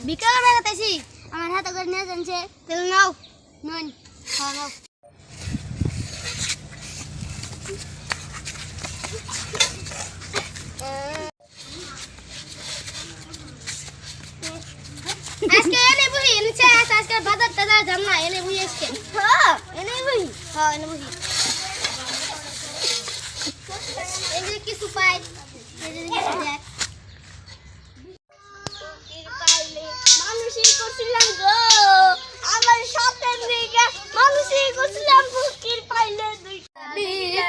বিকালে বেড়াতেছি আমার হাতে করে নিয়ে যাচ্ছে তেল নাও নুন খাও আজকে এনে বুঝি নিচে আজকে বাজার টাজার যাম না এনে বুঝি আজকে এনে বুঝি এনে বুঝি এই যে কিছু পাই এই যে কিছু দেখ মানুষই করছিলাম গো আমার স্বপ্নের দিকে মানুষই করছিলাম বুকির পাইলে দুইটা দিকে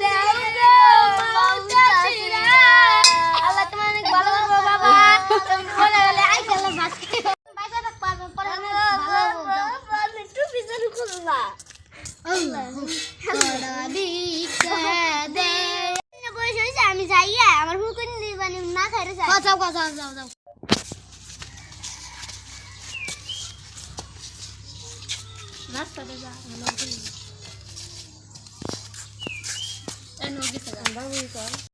দাও গো আল্লাহ তোমার অনেক ভালো করবো বাবা তুমি বলে গেলে আই গেল বাসকে বাইরে রাখ পারবো পরে ভালো একটু পিছনে খুলো না আল্লাহ তোরা দিকে দে বয়স হইছে আমি যাইয়া আমার হুকুন দিবানি না খাইরে যাই যাও নাস্তা দে যা ভালো করে এনো গিয়ে বাবু কর